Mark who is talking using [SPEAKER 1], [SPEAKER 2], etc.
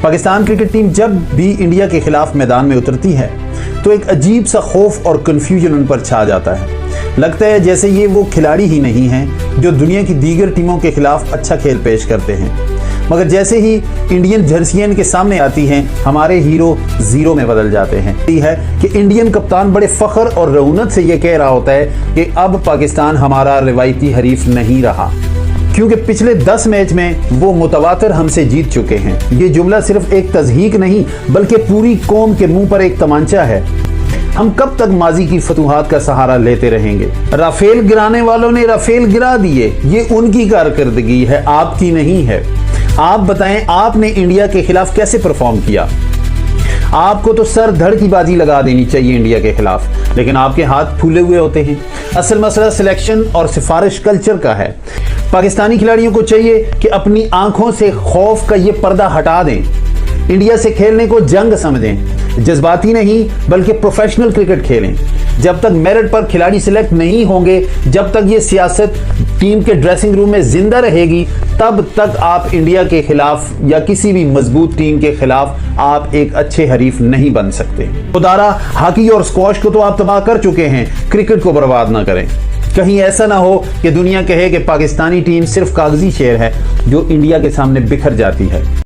[SPEAKER 1] Pakistan cricket team जब भी India के खिलाफ मैदान में उतरती है तो एक अजीब सा खौफ और कन्फ्यूजन उन पर छा जाता है। लगता है जैसे ये वो खिलाड़ी ही नहीं हैं जो दुनिया की दीगर टीमों के खिलाफ अच्छा खेल पेश करते हैं, मगर जैसे ही इंडियन जर्सियां इनके सामने आती हैं हमारे हीरो जीरो में बदल जाते हैं। यह है कि इंडियन कप्तान बड़े फख्र और रऊनत से यह कह रहा होता है कि अब पाकिस्तान हमारा रिवायती हरीफ नहीं रहा, क्योंकि पिछले 10 मैच में वो मुतवातर हमसे जीत चुके हैं। ये जुमला सिर्फ एक तज़हीक नहीं बल्कि पूरी कौम के मुंह पर एक तमांचा है। हम कब तक माजी की फतूहात का सहारा लेते रहेंगे? राफेल गिराने वालों ने राफेल गिरा दिए, ये उनकी कारकर्दगी है, आपकी नहीं है। आप बताएं, आपने इंडिया के खिलाफ कैसे परफॉर्म किया? आपको तो सर धड़ की बाजी लगा देनी चाहिए इंडिया के खिलाफ, लेकिन आपके हाथ फूले हुए होते हैं। असल मसला सिलेक्शन और सिफारिश कल्चर का है। पाकिस्तानी खिलाड़ियों को चाहिए कि अपनी आंखों से खौफ का ये पर्दा हटा दें, इंडिया से खेलने को जंग समझें, जज्बाती नहीं बल्कि प्रोफेशनल क्रिकेट खेलें। जब तक मेरिट पर खिलाड़ी सिलेक्ट नहीं होंगे, जब तक ये सियासत टीम के ड्रेसिंग रूम में जिंदा रहेगी, तब तक आप इंडिया के खिलाफ या किसी भी मजबूत टीम के खिलाफ आप एक अच्छे हरीफ नहीं बन सकते। खुदारा हॉकी और स्क्वॉश को तो आप तबाह कर चुके हैं, क्रिकेट को बर्बाद ना करें। कहीं ऐसा ना हो कि दुनिया कहे कि पाकिस्तानी टीम सिर्फ कागजी शेर है जो इंडिया के सामने बिखर जाती है।